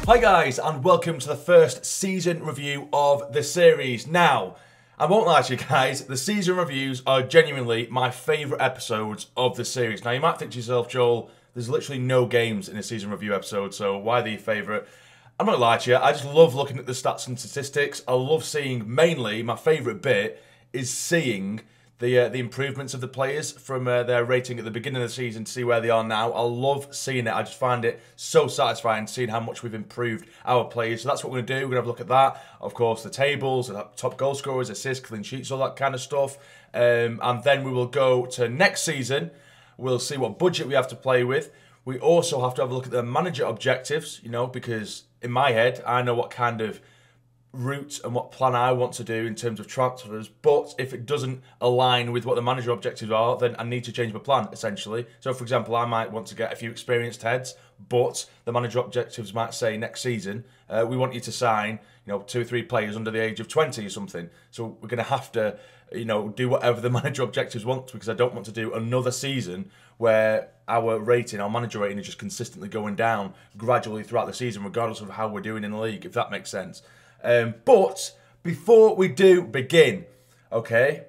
Hi guys, and welcome to the first season review of the series. Now, I won't lie to you guys, the season reviews are genuinely my favourite episodes of the series. Now, you might think to yourself, Joel, there's literally no games in a season review episode, so why are they your favourite? I'm not going to lie to you, I just love looking at the stats and statistics. I love seeing, mainly, my favourite bit is seeing the improvements of the players from their rating at the beginning of the season to see where they are now. I love seeing it. I just find it so satisfying seeing how much we've improved our players. So that's what we're going to do. We're going to have a look at that. Of course, the tables, the top goal scorers, assists, clean sheets, all that kind of stuff. And then we will go to next season. We'll see what budget we have to play with. We also have to have a look at the manager objectives, you know, because in my head, I know what kind of route and what plan I want to do in terms of transfers, but if it doesn't align with what the manager objectives are, then I need to change my plan, essentially. So, for example, I might want to get a few experienced heads, but the manager objectives might say next season, we want you to sign, you know, 2 or 3 players under the age of 20 or something. So we're going to have to, you know, do whatever the manager objectives want, because I don't want to do another season where our rating, our manager rating is just consistently going down gradually throughout the season, regardless of how we're doing in the league, if that makes sense. But before we do begin, okay,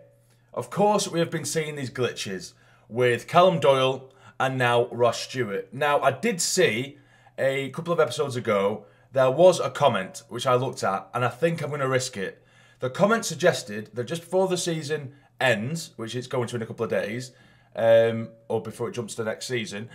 of course we have been seeing these glitches with Callum Doyle and now Russ Stewart. Now, I did see a couple of episodes ago, there was a comment which I looked at, and I think I'm going to risk it. The comment suggested that just before the season ends, which it's going to in a couple of days, or before it jumps to the next season,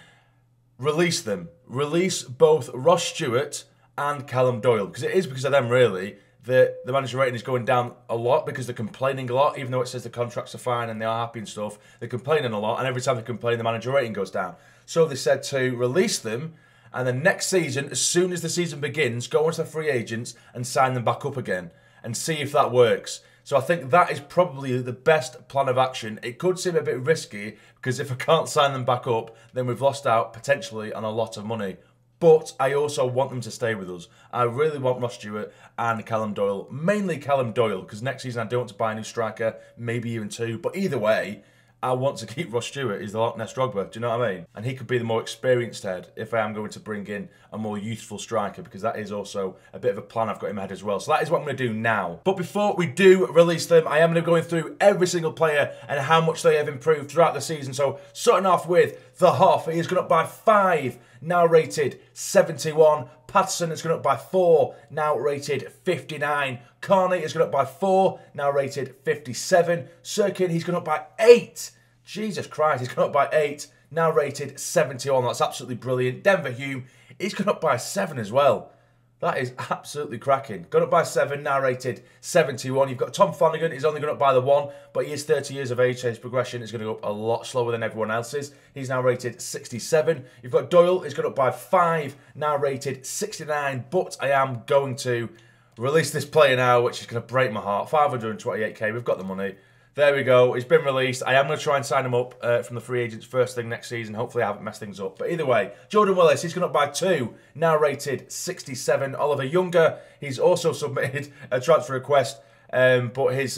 release them. Release both Russ Stewart and Callum Doyle, because it is because of them, really, that the manager rating is going down a lot, because they're complaining a lot, even though it says the contracts are fine and they are happy and stuff. They're complaining a lot, and every time they complain, the manager rating goes down. So they said to release them, and then next season, as soon as the season begins, go onto the free agents and sign them back up again, and see if that works. So I think that is probably the best plan of action. It could seem a bit risky, because if I can't sign them back up, then we've lost out potentially on a lot of money. But I also want them to stay with us. I really want Russ Stewart and Callum Doyle. Mainly Callum Doyle, because next season I don't want to buy a new striker, maybe even 2. But either way, I want to keep Russ Stewart. He's the Loch Ness Drogba, do you know what I mean? And he could be the more experienced head if I am going to bring in a more youthful striker, because that is also a bit of a plan I've got in my head as well. So that is what I'm going to do now. But before we do release them, I am going to be going through every single player and how much they have improved throughout the season. So starting off with the Hoff, he has gone up by 5, now rated 71. Patterson has gone up by 4, now rated 59. Carney has gone up by 4, now rated 57. Sirkin, he's gone up by 8. Jesus Christ, he's gone up by 8, now rated 71. That's absolutely brilliant. Denver Hume, he's gone up by 7 as well. That is absolutely cracking. Gone up by 7, now rated 71. You've got Tom Flanagan, he's only gone up by the 1, but he is 30 years of age, so his progression is going to go up a lot slower than everyone else's. He's now rated 67. You've got Doyle, he's gone up by 5, now rated 69, but I am going to release this player now, which is going to break my heart. 528k, we've got the money. There we go, he's been released. I am going to try and sign him up from the free agents first thing next season. Hopefully I haven't messed things up. But either way, Jordan Willis, he's gone up by 2, now rated 67. Oliver Younger, he's also submitted a transfer request, but his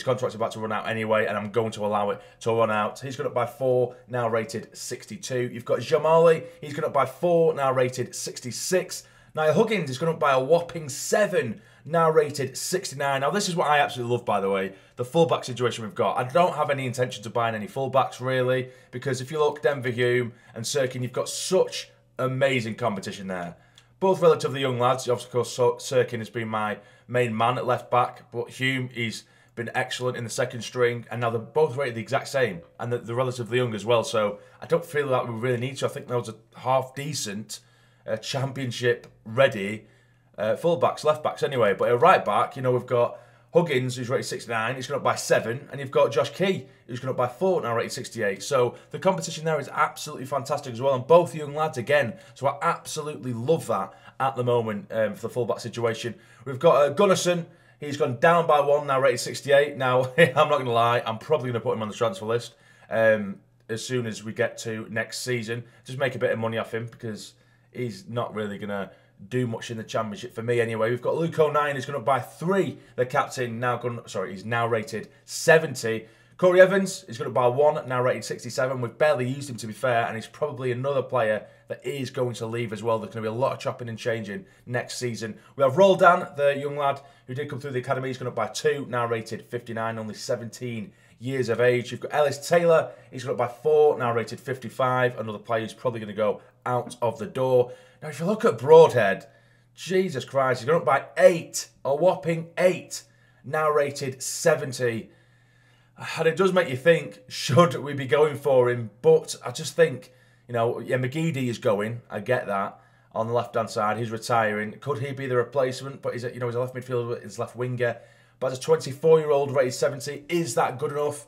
contract's about to run out anyway, and I'm going to allow it to run out. He's gone up by 4, now rated 62. You've got Jamali, he's gone up by 4, now rated 66. Niall Huggins has gone up by a whopping 7, now rated 69. Now, this is what I absolutely love, by the way, the fullback situation we've got. I don't have any intention of buying any fullbacks, really, because if you look, Denver Hume and Sirkin, you've got such amazing competition there. Both relatively young lads. Of course, Sirkin has been my main man at left-back, but Hume, he's been excellent in the second string, and now they're both rated the exact same, and they're relatively young as well, so I don't feel like we really need to. I think those are half-decent, championship-ready full-backs, left-backs anyway. But at right-back, you know, we've got Huggins, who's rated 69, he's gone up by 7, and you've got Josh Key, who's gone up by 4, now rated 68. So the competition there is absolutely fantastic as well, and both young lads again. So I absolutely love that at the moment for the full-back situation. We've got Gunnarsson, he's gone down by 1, now rated 68. Now, I'm not going to lie, I'm probably going to put him on the transfer list as soon as we get to next season. Just make a bit of money off him, because he's not really going to do much in the championship for me anyway. We've got Luke O'Nien, who's gone up by 3. The captain he's now rated 70. Corey Evans is going up by 1, now rated 67. We've barely used him, to be fair, and he's probably another player that is going to leave as well. There's going to be a lot of chopping and changing next season. We have Roldan, the young lad who did come through the academy. He's going up by 2, now rated 59, only 17 years of age. You've got Ellis Taylor. He's going up by 4, now rated 55. Another player who's probably going to go out of the door. Now, if you look at Broadhead, Jesus Christ, he's going up by 8, a whopping 8, now rated 70. And it does make you think, should we be going for him? But I just think, you know, yeah, McGeady is going. I get that. On the left-hand side, he's retiring. Could he be the replacement? But he's a left midfielder, he's left winger. But as a 24-year-old rated 70, is that good enough?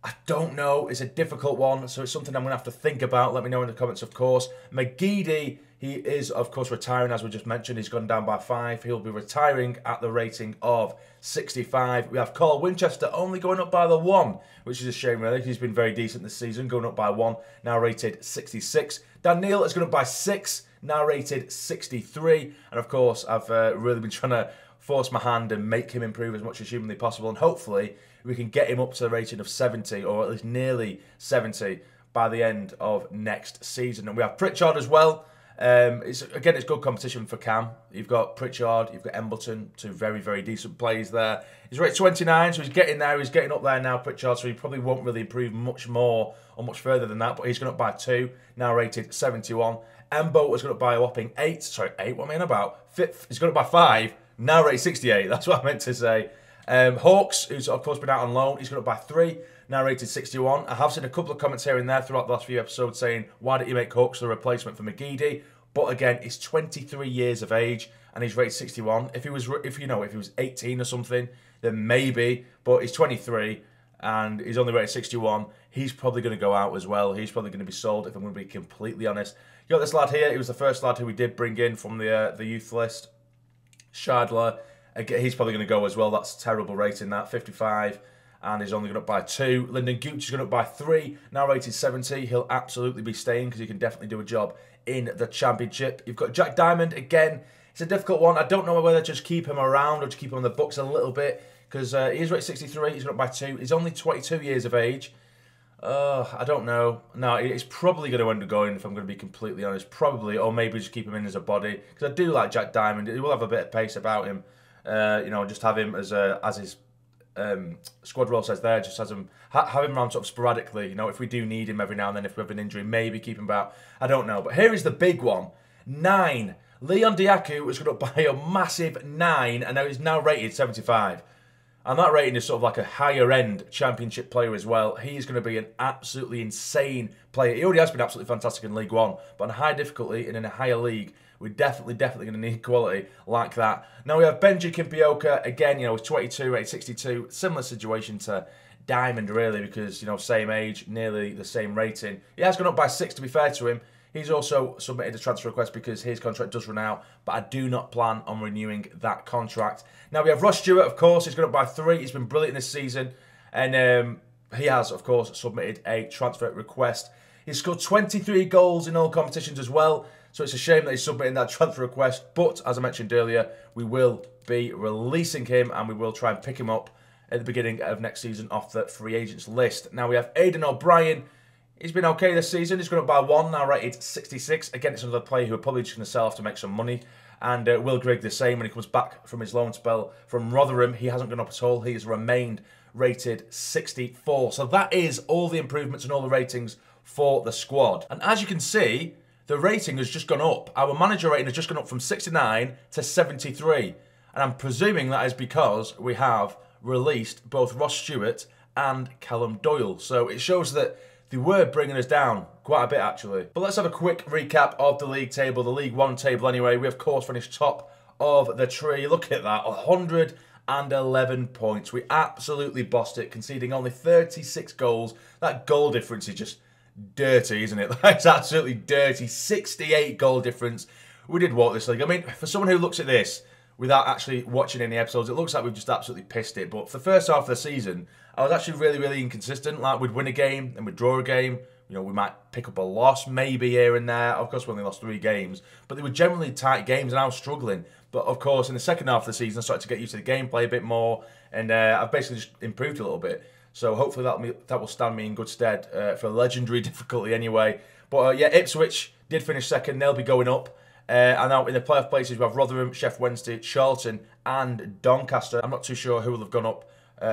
I don't know. It's a difficult one, so it's something I'm going to have to think about. Let me know in the comments, of course. McGeady, he is, of course, retiring, as we just mentioned. He's gone down by 5. He'll be retiring at the rating of 65. We have Carl Winchester only going up by the 1, which is a shame, really. He's been very decent this season, going up by 1, now rated 66. Dan Neil is going up by 6, now rated 63. And, of course, I've really been trying to force my hand and make him improve as much as humanly possible. And hopefully we can get him up to the rating of 70, or at least nearly 70, by the end of next season. And we have Pritchard as well. It's good competition for Cam. You've got Pritchard, you've got Embleton, 2 very, very decent players there. He's rated 29, so he's getting there. He's getting up there now, Pritchard, so he probably won't really improve much more or much further than that, but he's gone up by 2, now rated 71. Embo has gone up by a whopping 8. Sorry, 8, what am I on about? 5th, he's gone up by 5, now rated 68. That's what I meant to say. Hawks, who's of course been out on loan, he's gone up by 3, now rated 61. I have seen a couple of comments here and there throughout the last few episodes saying, why don't you make Hawks the replacement for McGeady? But again, he's 23 years of age and he's rated 61. If he was 18 or something, then maybe. But he's 23 and he's only rated 61. He's probably going to go out as well. He's probably going to be sold, if I'm going to be completely honest. You got this lad here. He was the first lad who we did bring in from the youth list, Shardler. Again, he's probably going to go as well. That's a terrible rating, that 55. And he's only gone up by 2. Lyndon Gooch has gone up by 3, now rated 70. He'll absolutely be staying because he can definitely do a job in the Championship. You've got Jack Diamond again. It's a difficult one. I don't know whether to just keep him around or to keep him on the books a little bit because he is rated 63. He's gone up by 2. He's only 22 years of age. I don't know. No, it's probably going to end up going, if I'm going to be completely honest. Probably, or maybe just keep him in as a body because I do like Jack Diamond. He will have a bit of pace about him. Just have him as his squad role says there, just has him have him around sort of sporadically. If we do need him every now and then, if we have an injury, maybe keep him about. I don't know, but here is the big one. 9. Leon Diaku was going up by a massive 9, and now he's now rated 75. And that rating is sort of like a higher end Championship player as well. He's going to be an absolutely insane player. He already has been absolutely fantastic in League One, but on high difficulty and in a higher league, we're definitely going to need quality like that. Now we have Benji Kumbioka, again, he's 22, rated 62. Similar situation to Diamond, really, because, same age, nearly the same rating. He has gone up by 6, to be fair to him. He's also submitted a transfer request because his contract does run out, but I do not plan on renewing that contract. Now we have Russ Stewart, of course. He's gone up by 3. He's been brilliant this season. And he has, of course, submitted a transfer request. He's scored 23 goals in all competitions as well. So it's a shame that he's submitting that transfer request. But, as I mentioned earlier, we will be releasing him and we will try and pick him up at the beginning of next season off the free agents list. Now we have Aidan O'Brien. He's been okay this season. He's gone up by 1, now rated 66. Again, it's another player who are probably just going to sell off to make some money. And Will Grigg the same when he comes back from his loan spell from Rotherham. He hasn't gone up at all. He has remained rated 64. So that is all the improvements and all the ratings for the squad. And as you can see, the rating has just gone up. Our manager rating has just gone up from 69 to 73. And I'm presuming that is because we have released both Ross Stewart and Callum Doyle. So it shows that they were bringing us down quite a bit, actually. But let's have a quick recap of the league table, the League One table anyway. We, of course, finished top of the tree. Look at that, 111 points. We absolutely bossed it, conceding only 36 goals. That goal difference is just dirty, isn't it? That's absolutely dirty. 68 goal difference. We did walk this league. I mean, for someone who looks at this without actually watching any episodes, it looks like we've just absolutely pissed it. But for the first half of the season, I was actually really, really inconsistent. Like, we'd win a game and we'd draw a game. We might pick up a loss maybe here and there. Of course, we only lost 3 games. But they were generally tight games and I was struggling. But, of course, in the second half of the season, I started to get used to the gameplay a bit more. And I've basically just improved a little bit. So hopefully that will stand me in good stead for legendary difficulty anyway. But yeah, Ipswich did finish second. They'll be going up. And now in the playoff places, we have Rotherham, Sheffield Wednesday, Charlton and Doncaster. I'm not too sure who will have gone up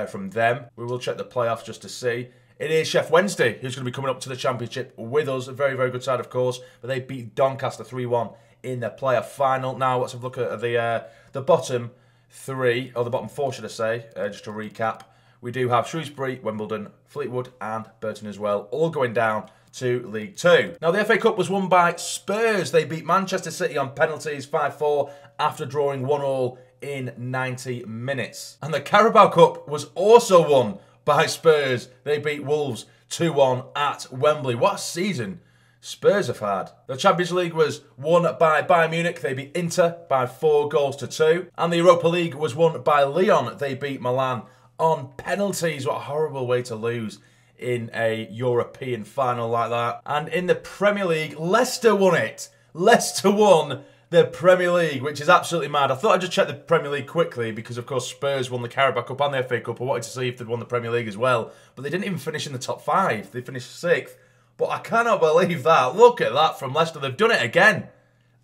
from them. We will check the playoffs just to see. It is Sheffield Wednesday who's going to be coming up to the Championship with us. A very, very good side, of course. But they beat Doncaster 3-1 in the playoff final. Now, let's have a look at the bottom three, or the bottom four, should I say, just to recap. We do have Shrewsbury, Wimbledon, Fleetwood and Burton as well, all going down to League Two. Now, the FA Cup was won by Spurs. They beat Manchester City on penalties 5-4 after drawing 1-1 in 90 minutes. And the Carabao Cup was also won by Spurs. They beat Wolves 2-1 at Wembley. What a season Spurs have had. The Champions League was won by Bayern Munich. They beat Inter by 4-2. And the Europa League was won by Lyon. They beat Milan on penalties. What a horrible way to lose in a European final like that. And in the Premier League, Leicester won it. Leicester won the Premier League, which is absolutely mad. I thought I'd just check the Premier League quickly because, of course, Spurs won the Carabao Cup and the FA Cup. I wanted to see if they'd won the Premier League as well. But they didn't even finish in the top 5. They finished 6th. But I cannot believe that. Look at that from Leicester. They've done it again.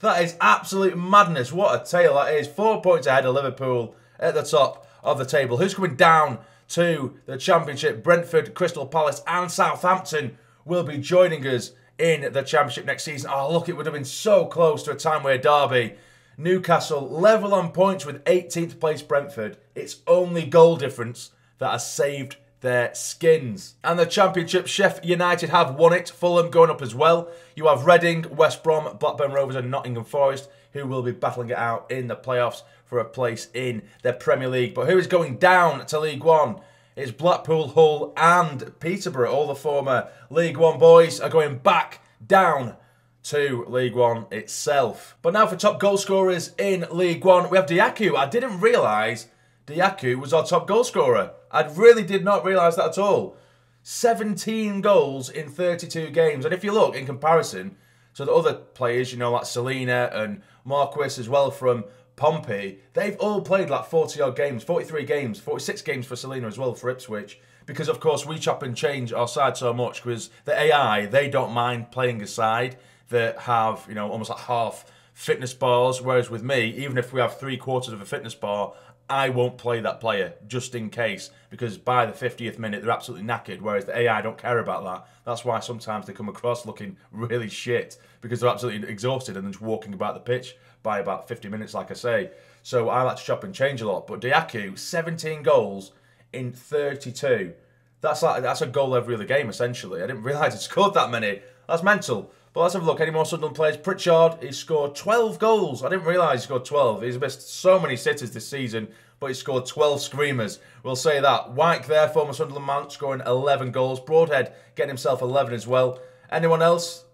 That is absolute madness. What a tale that is. 4 points ahead of Liverpool at the top of the table. Who's coming down to the Championship? Brentford, Crystal Palace and Southampton will be joining us in the Championship next season. Oh, look, it would have been so close to a time where Derby, Newcastle, level on points with 18th place Brentford. It's only goal difference that has saved their skins. And the Championship, Sheffield United have won it. Fulham going up as well. You have Reading, West Brom, Blackburn Rovers and Nottingham Forest who will be battling it out in the playoffs for a place in the Premier League. But who is going down to League One? It's Blackpool, Hull and Peterborough. All the former League One boys are going back down to League One itself. But now for top goal scorers in League One, we have Diaku. I didn't realise Diaku was our top goal scorer. I really did not realise that at all. 17 goals in 32 games. And if you look in comparison to the other players, you know, like Selena and Marquis as well from Pompey, they've all played like 40-odd games, 43 games, 46 games for Selena as well for Ipswich. Because, of course, we chop and change our side so much because the AI, they don't mind playing a side that have, you know, almost like half fitness bars. Whereas with me, even if we have 3/4 of a fitness bar, I won't play that player just in case. Because by the 50th minute, they're absolutely knackered. Whereas the AI don't care about that. That's why sometimes they come across looking really shit. Because they're absolutely exhausted and then just walking about the pitch by about 50 minutes, like I say. So I like to chop and change a lot. But Diaku, 17 goals in 32. That's a goal every other game, essentially. I didn't realise he scored that many. That's mental. But let's have a look. Any more Sunderland players? Pritchard, he scored 12 goals. I didn't realise he scored 12. He's missed so many sitters this season, but he scored 12 screamers. We'll say that. Wyke there, former Sunderland man, scoring 11 goals. Broadhead getting himself 11 as well. Anyone else?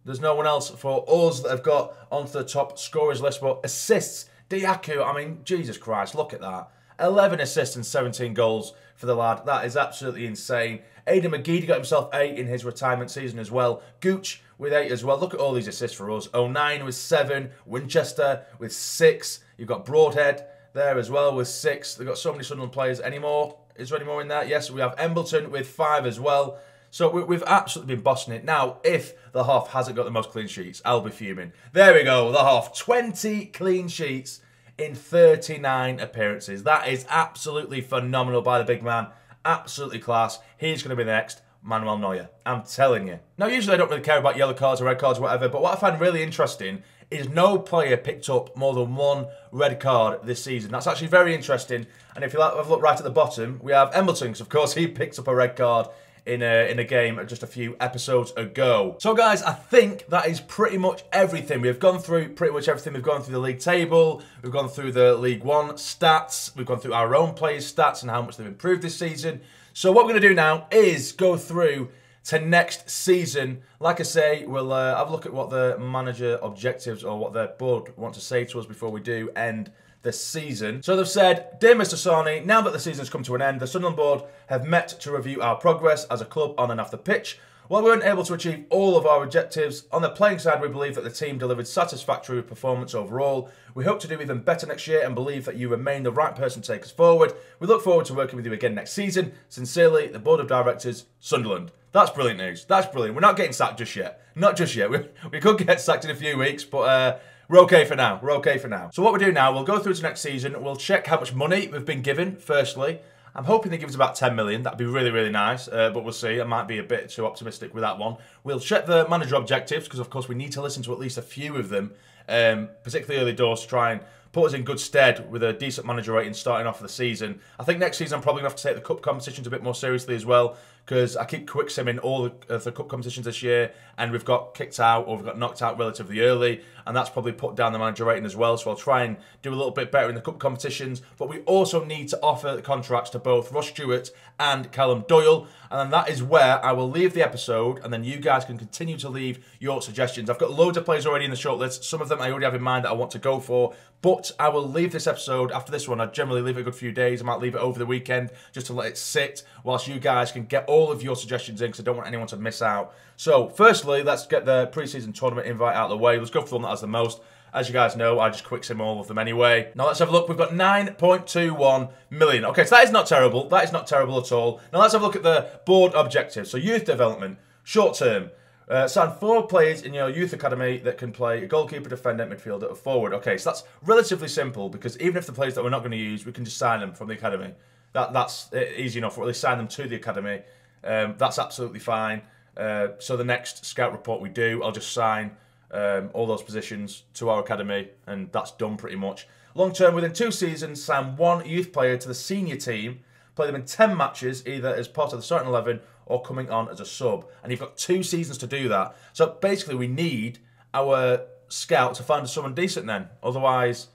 There's no one else for us that have got onto the top scorers list. But assists, Diaku, I mean, Jesus Christ, look at that. 11 assists and 17 goals for the lad. That is absolutely insane. Aidan McGeady got himself 8 in his retirement season as well. Gooch with 8 as well. Look at all these assists for us. 09 with 7. Winchester with 6. You've got Broadhead there as well with 6. They've got so many Sunderland players. Any more? Is there any more in there? Yes, we have Embleton with 5 as well. So we've absolutely been bossing it. Now, if the Hoff hasn't got the most clean sheets, I'll be fuming. There we go, the Hoff. 20 clean sheets in 39 appearances. That is absolutely phenomenal by the big man. Absolutely class. He's going to be the next Manuel Neuer. I'm telling you. Now, usually I don't really care about yellow cards or red cards or whatever, but what I find really interesting is no player picked up more than 1 red card this season. That's actually very interesting. And if you have a look right at the bottom, we have Embleton, because of course he picked up a red card in a game just a few episodes ago. So guys, I think that is pretty much everything. We've gone through pretty much everything. We've gone through the league table, we've gone through the League One stats, we've gone through our own players' stats and how much they've improved this season. So what we're going to do now is go through to next season. Like I say, we'll have a look at what the manager objectives or what their board want to say to us before we do end the season. So they've said, "Dear Mr. Sarny, now that the season's come to an end, the Sunderland board have met to review our progress as a club on and off the pitch. While we weren't able to achieve all of our objectives, on the playing side we believe that the team delivered satisfactory performance overall. We hope to do even better next year and believe that you remain the right person to take us forward. We look forward to working with you again next season. Sincerely, the Board of Directors, Sunderland. That's brilliant news. That's brilliant. We're not getting sacked just yet. Not just yet. We could get sacked in a few weeks, but we're okay for now. We're okay for now. So what we do now, we'll go through to next season. We'll check how much money we've been given, firstly. I'm hoping they give us about 10 million. That'd be really, really nice. But we'll see. I might be a bit too optimistic with that one. We'll check the manager objectives because, of course, we need to listen to at least a few of them, particularly early doors, to try and put us in good stead with a decent manager rating starting off the season. I think next season I'm probably going to have to take the cup competitions a bit more seriously as well, because I keep quick simming all the cup competitions this year, and we've got kicked out or we've got knocked out relatively early, and that's probably put down the manager rating as well. So I'll try and do a little bit better in the cup competitions. But we also need to offer the contracts to both Russ Stewart and Callum Doyle, and then that is where I will leave the episode, and then you guys can continue to leave your suggestions. I've got loads of players already in the shortlist. Some of them I already have in mind that I want to go for, but I will leave this episode after this one. I generally leave it a good few days. I might leave it over the weekend just to let it sit whilst you guys can get all of your suggestions in, because I don't want anyone to miss out. So firstly, let's get the pre-season tournament invite out of the way. Let's go for the one that has the most. As you guys know, I just quick sim all of them anyway. Now let's have a look. We've got 9.21 million. Okay, so that is not terrible. That is not terrible at all. Now let's have a look at the board objectives. So youth development, short term. Sign 4 players in your youth academy that can play a goalkeeper, defender, midfielder, or forward. Okay, so that's relatively simple, because even if the players that we're not going to use, we can just sign them from the academy. That's easy enough, or at least sign them to the academy. That's absolutely fine. So the next scout report we do, I'll just sign all those positions to our academy, and that's done pretty much. Long term, within 2 seasons, sign 1 youth player to the senior team, play them in 10 matches, either as part of the starting 11 or coming on as a sub. And you've got 2 seasons to do that. So basically, we need our scout to find someone decent then. Otherwise,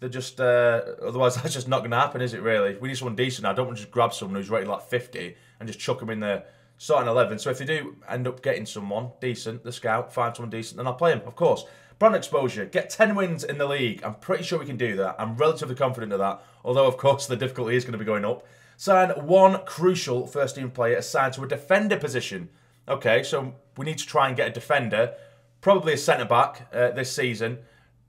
they're just otherwise that's just not going to happen, is it really? We need someone decent. I don't want to just grab someone who's rated like 50 and just chuck them in the starting 11. So if they do end up getting someone decent, the scout, find someone decent, then I'll play him, of course. Brand exposure, get 10 wins in the league. I'm pretty sure we can do that. I'm relatively confident of that, although of course the difficulty is going to be going up. Sign 1 crucial first team player assigned to a defender position. Okay, so we need to try and get a defender, probably a centre-back this season,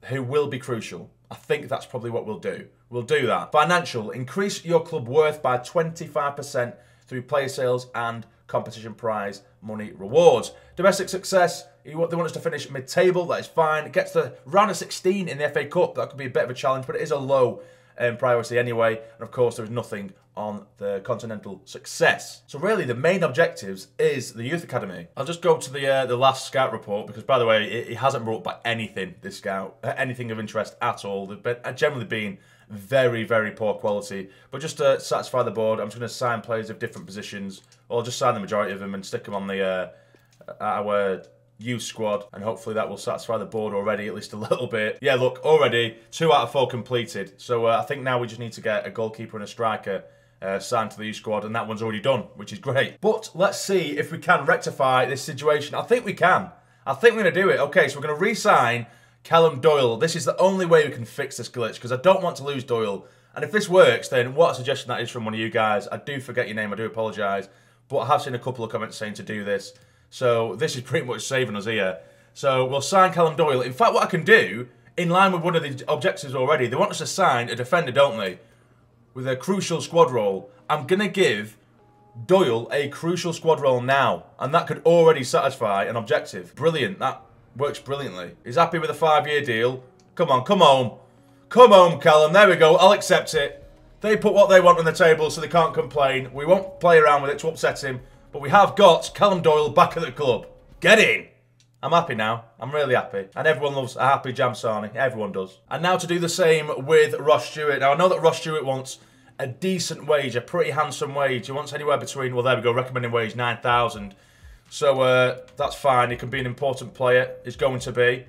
who will be crucial. I think that's probably what we'll do. We'll do that. Financial, increase your club worth by 25% through player sales and competition prize money rewards. Domestic success, they want us to finish mid-table, that is fine. Get to the round of 16 in the FA Cup, that could be a bit of a challenge, but it is a low priority anyway. And of course, there is nothing on the continental success. So really, the main objectives is the youth academy. I'll just go to the last scout report, because by the way, it hasn't brought back anything, this scout, anything of interest at all. They've generally been very, very poor quality. But just to satisfy the board, I'm just going to sign players of different positions, or I'll just sign the majority of them and stick them on the our youth squad, and hopefully that will satisfy the board already, at least a little bit. Yeah, look, already 2 out of 4 completed. So I think now we just need to get a goalkeeper and a striker signed to the youth squad, and that one's already done, which is great. But let's see if we can rectify this situation. I think we can. I think we're going to do it. Okay, so we're going to re-sign Callum Doyle. This is the only way we can fix this glitch, because I don't want to lose Doyle. And if this works, then what a suggestion that is from one of you guys. I do forget your name, I do apologise. But I have seen a couple of comments saying to do this. So this is pretty much saving us here. So we'll sign Callum Doyle. In fact, what I can do, in line with one of the objectives already, they want us to sign a defender, don't they? With a crucial squad role. I'm going to give Doyle a crucial squad role now. And that could already satisfy an objective. Brilliant. That works brilliantly. He's happy with a 5-year deal. Come on, come home. Come home, Callum. There we go. I'll accept it. They put what they want on the table, so they can't complain. We won't play around with it to upset him. But we have got Callum Doyle back at the club. Get in! I'm happy now. I'm really happy. And everyone loves a happy jamsarny. Everyone does. And now to do the same with Russ Stewart. Now, I know that Russ Stewart wants a decent wage, a pretty handsome wage. He wants anywhere between, well, there we go, recommending wage, 9,000. So that's fine. He can be an important player. He's going to be.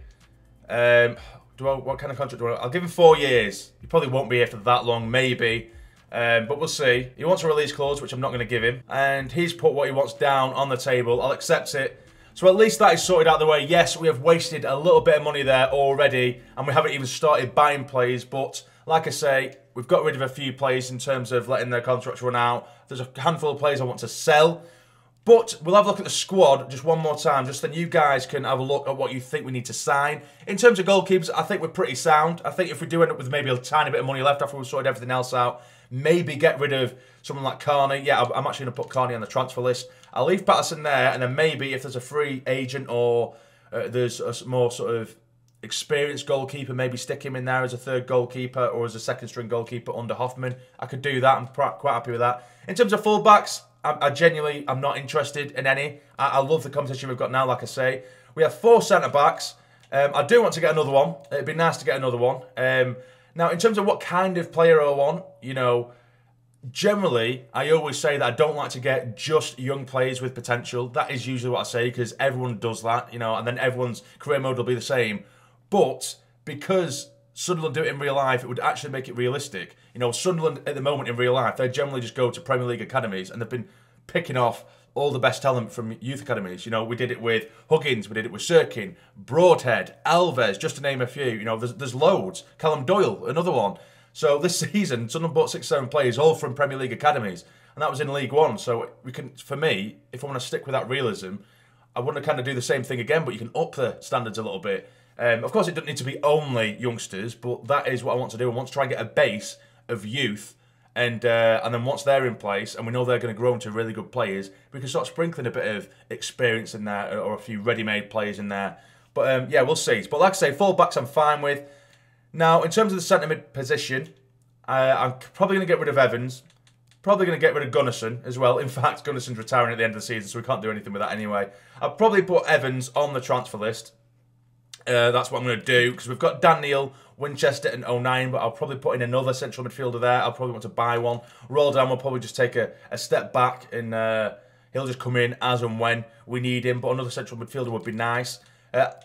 What kind of contract do I want? I'll give him 4 years. He probably won't be here for that long, maybe. But we'll see. He wants a release clause, which I'm not going to give him. And he's put what he wants down on the table. I'll accept it. So at least that is sorted out of the way. Yes, we have wasted a little bit of money there already. And we haven't even started buying players. But like I say, we've got rid of a few players in terms of letting their contracts run out. There's a handful of players I want to sell. But we'll have a look at the squad just one more time, just then you guys can have a look at what you think we need to sign. In terms of goalkeepers, I think we're pretty sound. I think if we do end up with maybe a tiny bit of money left after we've sorted everything else out, maybe get rid of someone like Carney. Yeah, I'm actually going to put Carney on the transfer list. I'll leave Patterson there, and then maybe if there's a free agent or there's a more sort of experienced goalkeeper, maybe stick him in there as a third goalkeeper or as a second string goalkeeper under Hoffman. I could do that. I'm quite happy with that. In terms of fullbacks, I genuinely am not interested in any. I love the competition we've got now, like I say. We have 4 centre-backs. I do want to get another one. It'd be nice to get another one. Now, in terms of what kind of player I want, you know, generally, I always say that I don't like to get just young players with potential. That is usually what I say, because everyone does that, you know, and then everyone's career mode will be the same. But because Sunderland do it in real life, it would actually make it realistic. You know, Sunderland at the moment in real life, they generally just go to Premier League academies and they've been picking off all the best talent from youth academies. You know, we did it with Huggins, we did it with Sirkin, Broadhead, Alves, just to name a few. You know, there's loads. Callum Doyle, another one. So this season, Sunderland bought 6-7 players, all from Premier League academies, and that was in League One. So we can, for me, if I want to stick with that realism, I want to kind of do the same thing again, but you can up the standards a little bit. Of course, it doesn't need to be only youngsters, but that is what I want to do. I want to try and get a base of youth, and then once they're in place, and we know they're going to grow into really good players, we can start sprinkling a bit of experience in there, or a few ready-made players in there. But yeah, we'll see. But like I say, full-backs I'm fine with. Now, in terms of the centre-mid position, I'm probably going to get rid of Evans. Probably going to get rid of Gunnarsson as well. In fact, Gunnarsson's retiring at the end of the season, so we can't do anything with that anyway. I'll probably put Evans on the transfer list. That's what I'm going to do, because we've got Dan Neil, Winchester and 09, but I'll probably put in another central midfielder there. I'll probably want to buy one. Roldan will probably just take a step back, and he'll just come in as and when we need him, but another central midfielder would be nice.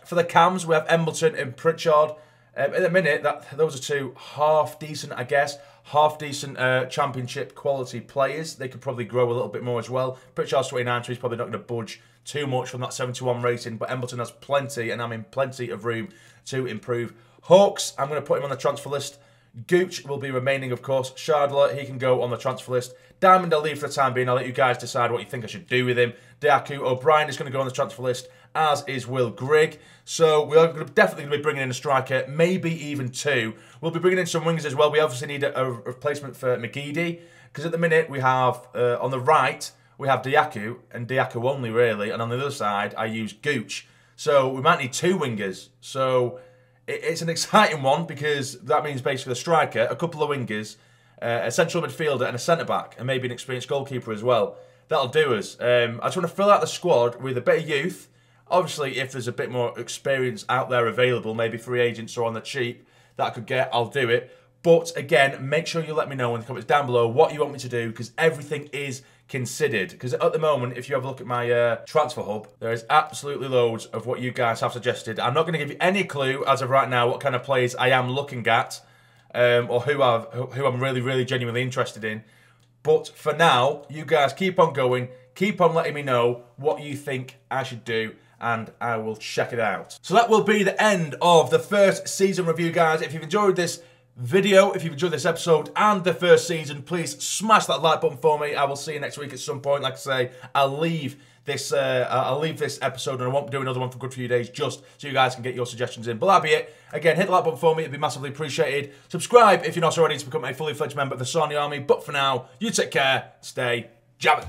For the cams, we have Embleton and Pritchard. At the minute, those are two half-decent, I guess, half-decent championship quality players. They could probably grow a little bit more as well. Pritchard's 29, so he's probably not going to budge too much from that 71 rating, but Embleton has plenty, and I'm in plenty of room to improve. Hawks, I'm going to put him on the transfer list. Gooch will be remaining, of course. Shardler, he can go on the transfer list. Diamond, I'll leave for the time being. I'll let you guys decide what you think I should do with him. Dhannoo, O'Brien is going to go on the transfer list, as is Will Grigg. So we are definitely going to be bringing in a striker, maybe even 2. We'll be bringing in some wingers as well. We obviously need a replacement for McGeady, because at the minute we have, on the right, we have Dhannoo, and Dhannoo only, really. And on the other side, I use Gooch. So we might need 2 wingers. So it's an exciting one, because that means basically a striker, a couple of wingers, a central midfielder and a centre-back, and maybe an experienced goalkeeper as well. That'll do us. I just want to fill out the squad with a bit of youth. Obviously, if there's a bit more experience out there available, maybe free agents or on the cheap, that I could get, I'll do it. But again, make sure you let me know in the comments down below what you want me to do, because everything is considered. Because at the moment, if you have a look at my transfer hub, there is absolutely loads of what you guys have suggested. I'm not going to give you any clue as of right now what kind of players I am looking at, or who I'm really, really genuinely interested in. But for now, you guys keep on going, keep on letting me know what you think I should do, and I will check it out. So that will be the end of the first season review, guys. If you've enjoyed this video, if you've enjoyed this episode and the first season, please smash that like button for me. I will see you next week at some point. Like I say, I'll leave this episode, and I won't do another one for a good few days, just so you guys can get your suggestions in. But that'll be it. Again, hit the like button for me. It'd be massively appreciated. Subscribe if you're not already to become a fully fledged member of the Sarny Army. But for now, you take care. Stay jamming.